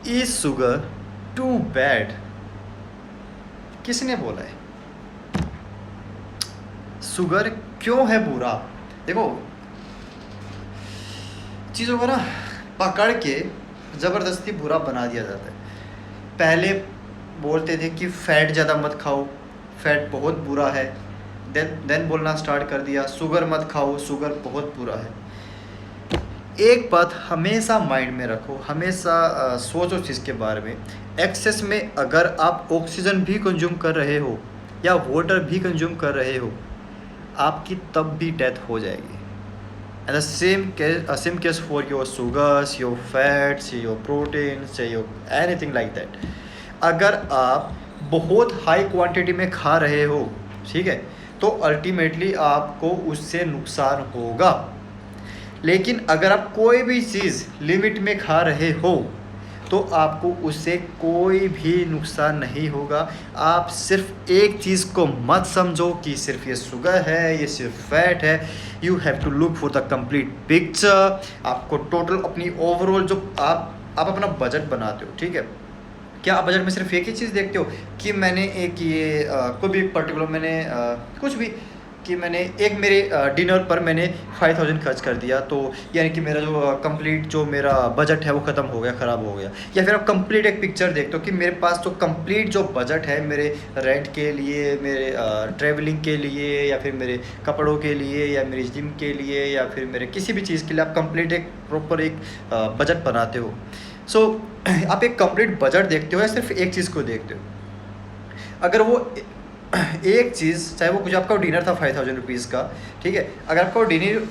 Is sugar to bad? किसने बोला है? शुगर क्यों है बुरा? देखो, चीज़ों को ना पकड़ के ज़बरदस्ती बुरा बना दिया जाता है। पहले बोलते थे कि फ़ैट ज़्यादा मत खाओ, फ़ैट बहुत बुरा है। देन बोलना स्टार्ट कर दिया शुगर मत खाओ, शुगर बहुत बुरा है। एक बात हमेशा माइंड में रखो, हमेशा सोचो चीज़ के बारे में। एक्सेस में अगर आप ऑक्सीजन भी कंज्यूम कर रहे हो या वाटर भी कंज्यूम कर रहे हो, आपकी तब भी डेथ हो जाएगी। And the same case for your sugars, your fats, your proteins, your anything like that. अगर आप बहुत हाई क्वांटिटी में खा रहे हो, ठीक है, तो अल्टीमेटली आपको उससे नुकसान होगा। लेकिन अगर आप कोई भी चीज़ लिमिट में खा रहे हो तो आपको उससे कोई भी नुकसान नहीं होगा। आप सिर्फ एक चीज़ को मत समझो कि सिर्फ ये शुगर है, ये सिर्फ फैट है। You have to look for the complete picture. आपको टोटल अपनी ओवरऑल जो आप अपना बजट बनाते हो, ठीक है, क्या आप बजट में सिर्फ एक ही चीज़ देखते हो कि मैंने एक ये कोई भी पर्टिकुलर मैंने कुछ भी कि मैंने एक मेरे डिनर पर मैंने 5000 खर्च कर दिया, तो यानी कि मेरा जो कंप्लीट जो मेरा बजट है वो ख़त्म हो गया, ख़राब हो गया। या फिर आप कंप्लीट एक पिक्चर देखते हो कि मेरे पास जो कंप्लीट जो बजट है मेरे रेंट के लिए, मेरे ट्रैवलिंग के लिए, या फिर मेरे कपड़ों के लिए, या मेरी जिम के लिए, या फिर मेरे किसी भी चीज़ के लिए आप कंप्लीट एक प्रॉपर एक बजट बनाते हो। सो आप एक कंप्लीट बजट देखते हो या सिर्फ एक चीज़ को देखते हो? अगर वो एक चीज़, चाहे वो कुछ आपका डिनर था 5000 रुपीज़ का, ठीक है, अगर आपका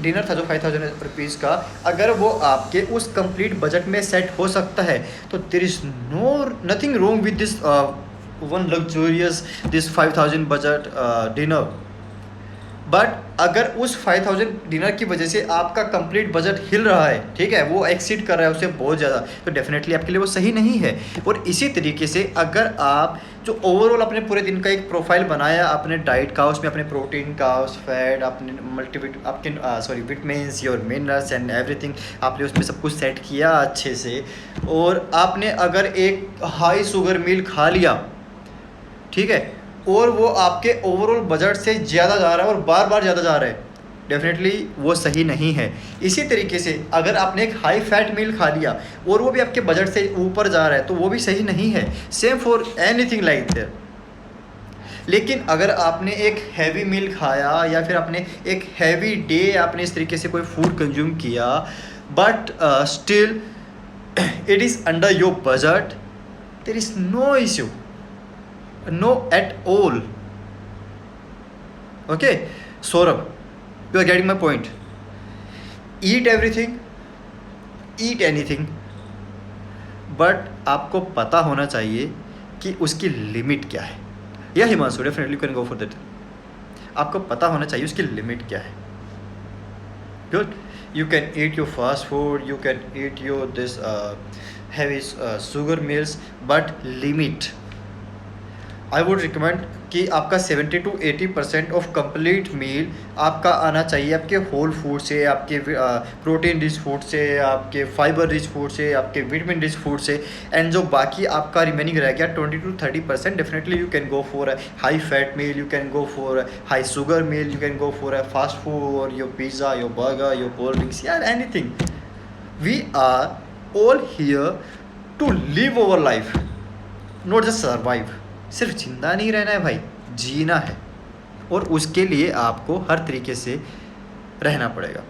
डिनर था जो 5000 रुपीज़ का, अगर वो आपके उस कंप्लीट बजट में सेट हो सकता है, तो there is nothing wrong with this one luxurious this 5000 budget dinner. But अगर उस 5000 डिनर की वजह से आपका कंप्लीट बजट हिल रहा है, ठीक है, वो एक्सीड कर रहा है उससे बहुत ज़्यादा, तो डेफिनेटली आपके लिए वो सही नहीं है। और इसी तरीके से अगर आप जो ओवरऑल अपने पूरे दिन का एक प्रोफाइल बनाया अपने डाइट का, उसमें अपने प्रोटीन का, उस फैट, अपने आपके vitamins, your minerals and everything, आपने उसमें सब कुछ सेट किया अच्छे से, और आपने अगर एक हाई शुगर मील खा लिया, ठीक है, और वो आपके ओवरऑल बजट से ज़्यादा जा रहा है और बार बार ज़्यादा जा रहा है, डेफिनेटली वो सही नहीं है। इसी तरीके से अगर आपने एक हाई फैट मील खा लिया और वो भी आपके बजट से ऊपर जा रहा है, तो वो भी सही नहीं है। Same for anything like that. लेकिन अगर आपने एक हैवी मील खाया या फिर आपने एक हैवी डे आपने इस तरीके से कोई फूड कंज्यूम किया, but still it is under your budget, there is no issue, no at all. Okay, Saurabh, you are getting my point. Eat everything, eat anything, but आपको पता होना चाहिए कि उसकी लिमिट क्या है। या Himanshu, definitely can go for that. आपको पता होना चाहिए उसकी लिमिट क्या है। Good, you can eat your fast food, you can eat your this heavy sugar meals, but limit. I would recommend कि आपका 70 to 80% ऑफ कंप्लीट मील आपका आना चाहिए आपके होल फूड से, आपके प्रोटीन रिच फूड से, आपके फाइबर रिच फूड से, आपके विटामिन रिच फूड से। एंड जो बाकी आपका रिमेनिंग रह गया 20 to 30%, definitely you can go for a high fat meal, you can go for high sugar meal, you can go for a fast food, your pizza, your burger, your cold drinks, या anything. We are all here to live over life, not just survive. सिर्फ जिंदा नहीं रहना है भाई, जीना है, और उसके लिए आपको हर तरीके से रहना पड़ेगा।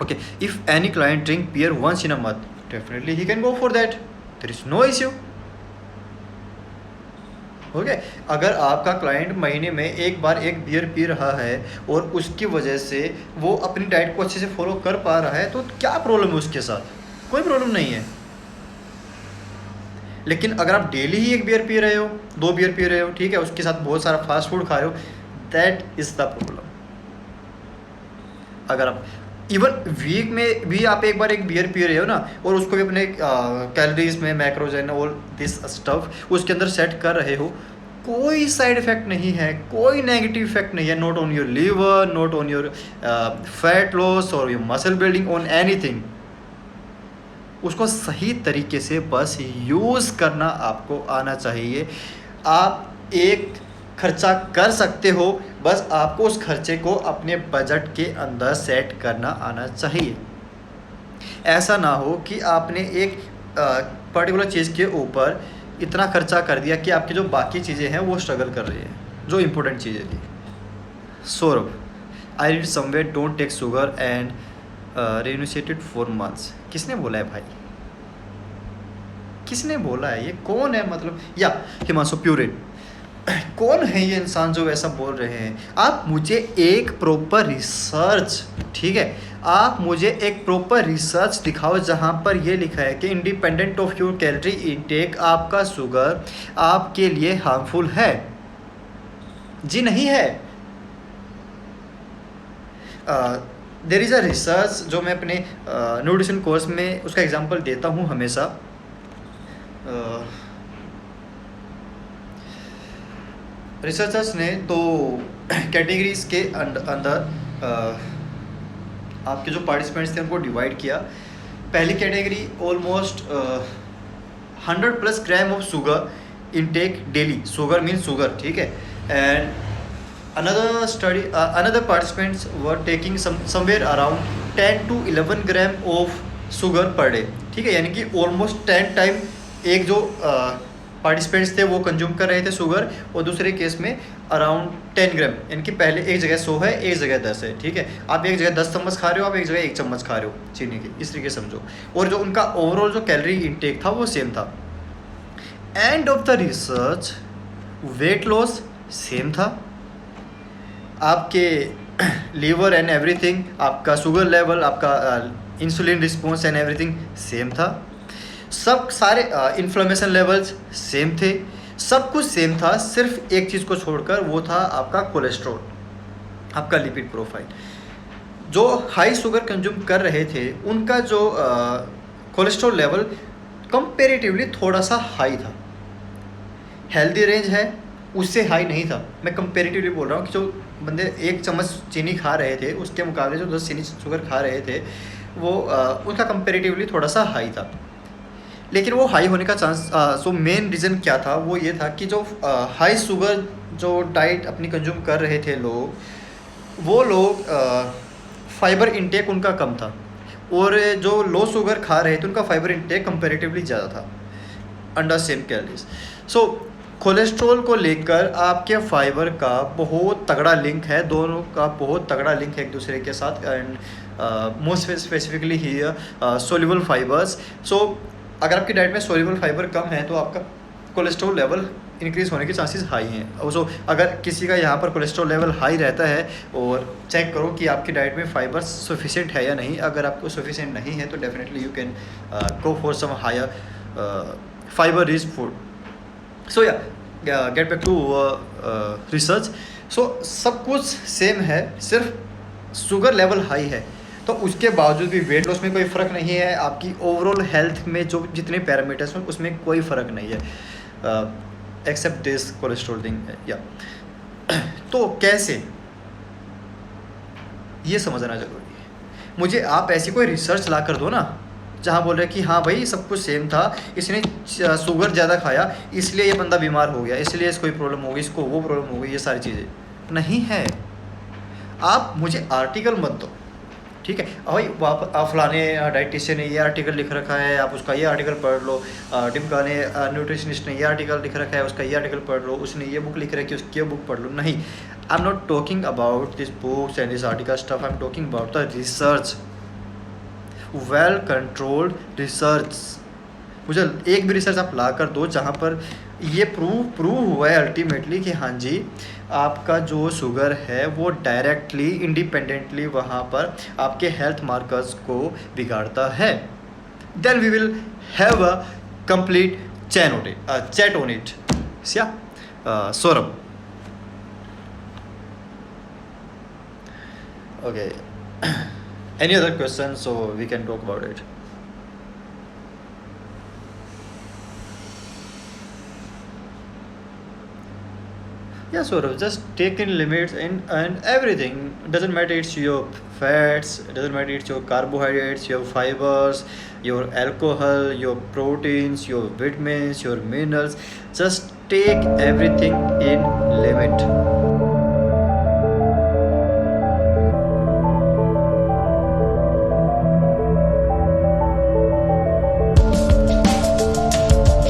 Okay, if any client drink beer once in a month, definitely he can go for that, there is no issue. Okay, अगर आपका क्लाइंट महीने में एक बार एक बियर पी रहा है और उसकी वजह से वो अपनी डाइट को अच्छे से फॉलो कर पा रहा है, तो क्या प्रॉब्लम है उसके साथ? कोई प्रॉब्लम नहीं है। लेकिन अगर आप डेली ही एक बियर पी रहे हो, 2 बियर पी रहे हो, ठीक है, उसके साथ बहुत सारा फास्ट फूड खा रहे हो, दैट इज़ द प्रॉब्लम। अगर आप इवन वीक में भी आप एक बार एक बियर पी रहे हो ना, और उसको भी अपने कैलोरीज में, macros and all this stuff उसके अंदर सेट कर रहे हो, कोई साइड इफेक्ट नहीं है, कोई नेगेटिव इफेक्ट नहीं है, not on your liver, not on your fat loss और your muscle building, on anything. उसको सही तरीके से बस यूज़ करना आपको आना चाहिए। आप एक खर्चा कर सकते हो, बस आपको उस खर्चे को अपने बजट के अंदर सेट करना आना चाहिए। ऐसा ना हो कि आपने एक पर्टिकुलर चीज़ के ऊपर इतना खर्चा कर दिया कि आपकी जो बाकी चीज़ें हैं वो स्ट्रगल कर रही हैं, जो इम्पोर्टेंट चीज़ें थी। Saurabh, I read somewhere don't take sugar and renunciated for months. किसने बोला है भाई? किसने बोला है? ये कौन है? मतलब या हिमांशु प्यूरिन, कौन है ये इंसान जो ऐसा बोल रहे हैं? आप मुझे एक प्रॉपर रिसर्च, ठीक है, आप मुझे एक प्रॉपर रिसर्च दिखाओ जहाँ पर ये लिखा है कि independent of your calorie intake आपका शुगर आपके लिए हार्मफुल है। जी नहीं है। देयर इज़ अ रिसर्च जो मैं अपने न्यूट्रिशन कोर्स में उसका एग्जांपल देता हूँ हमेशा। रिसर्चर्स ने तो कैटेगरीज के अंदर आपके जो पार्टिसिपेंट्स थे उनको डिवाइड किया। पहली category almost 100+ gram of sugar intake daily. Sugar means sugar, ठीक है। And another participants were taking somewhere around 10 to 11 gram of sugar per day, ठीक है। यानी कि ऑलमोस्ट 10 टाइम एक जो पार्टिसिपेंट्स थे वो कंज्यूम कर रहे थे शुगर, और दूसरे केस में अराउंड 10 ग्राम, यानी कि पहले एक जगह 100 है, एक जगह 10 है, ठीक है। आप एक जगह 10 चम्मच खा रहे हो, आप एक जगह 1 चम्मच खा रहे हो चीनी की, इस तरीके से समझो। और जो उनका ओवरऑल जो कैलोरी इनटेक था वो सेम था। End of the research weight loss same था, आपके लीवर एंड एवरीथिंग, आपका शुगर लेवल, आपका insulin response and everything same था। सब सारे इन्फ्लेमेशन लेवल्स सेम थे, सब कुछ सेम था। सिर्फ एक चीज़ को छोड़कर, वो था आपका कोलेस्ट्रॉल, आपका लिपिड प्रोफाइल। जो हाई शुगर कंज्यूम कर रहे थे उनका जो कोलेस्ट्रॉल लेवल कंपेरेटिवली थोड़ा सा हाई था। हेल्दी रेंज है उससे हाई नहीं था। मैं कंपेरेटिवली बोल रहा हूँ कि जो बंदे 1 चम्मच चीनी खा रहे थे उसके मुकाबले जो 10 चीनी शुगर खा रहे थे वो उनका कंपेरेटिवली थोड़ा सा हाई था। लेकिन वो हाई होने का चांस, सो मेन रीज़न क्या था, वो ये था कि जो हाई शुगर जो डाइट अपनी कंज्यूम कर रहे थे लोग, वो लोग फाइबर इंटेक उनका कम था, और जो लो शुगर खा रहे थे उनका फाइबर इंटेक कंपेरेटिवली ज़्यादा था अंडर सेम कैलोरीज। सो कोलेस्ट्रॉल को लेकर आपके फाइबर का बहुत तगड़ा लिंक है, दोनों का बहुत तगड़ा लिंक है एक दूसरे के साथ। And most specifically here soluble fibres. So अगर आपकी डाइट में सोल्यूबल फाइबर कम है तो आपका कोलेस्ट्रॉल लेवल इंक्रीज़ होने के चांसेस हाई हैं। सो अगर किसी का यहाँ पर कोलेस्ट्रॉल लेवल हाई रहता है, और चेक करो कि आपकी डाइट में फाइबर सफिशिएंट है या नहीं। अगर आपको सफिशिएंट नहीं है तो definitely you can go for some higher fibre rich food. So या get back to research. So सब कुछ सेम है, सिर्फ शुगर लेवल हाई है, तो उसके बावजूद भी वेट लॉस में कोई फ़र्क नहीं है। आपकी ओवरऑल हेल्थ में जो जितने पैरामीटर्स हैं उसमें कोई फ़र्क नहीं है, एक्सेप्ट दिस कोलेस्ट्रॉल थिंग। या तो कैसे, ये समझना ज़रूरी है मुझे। आप ऐसी कोई रिसर्च ला कर दो ना जहाँ बोल रहे हैं कि हाँ भाई सब कुछ सेम था, इसने शुगर ज़्यादा खाया इसलिए ये बंदा बीमार हो गया, इसलिए इसको कोई प्रॉब्लम हो गई, इसको वो प्रॉब्लम हो गई, ये सारी चीज़ें नहीं है। आप मुझे आर्टिकल मत दो, ठीक है। भाई आप फलाने डाइटिशियन ने ये आर्टिकल लिख रखा है, आप उसका ये आर्टिकल पढ़ लो। डिम्का ने न्यूट्रिशनिस्ट ने ये आर्टिकल लिख रखा है, उसका ये आर्टिकल पढ़ लो। उसने ये बुक लिख रखी है, उसकी ये बुक पढ़ लो। नहीं, I am not talking about this books and this article stuff, I am talking about the research, well controlled research. मुझे एक भी रिसर्च आप ला कर दो जहाँ पर ये प्रूव हुआ है अल्टीमेटली कि हाँ जी आपका जो शुगर है वो डायरेक्टली इंडिपेंडेंटली वहाँ पर आपके हेल्थ मार्कर्स को बिगाड़ता है। Then we will have a complete chat on it. Saurabh, okay, any other questions so we can talk about it? Yeah, sort of. Just take in limits in and everything. Doesn't matter it's your fats, doesn't matter it's your carbohydrates, your fibers, your alcohol, your proteins, your vitamins, your minerals. Just take everything in limit.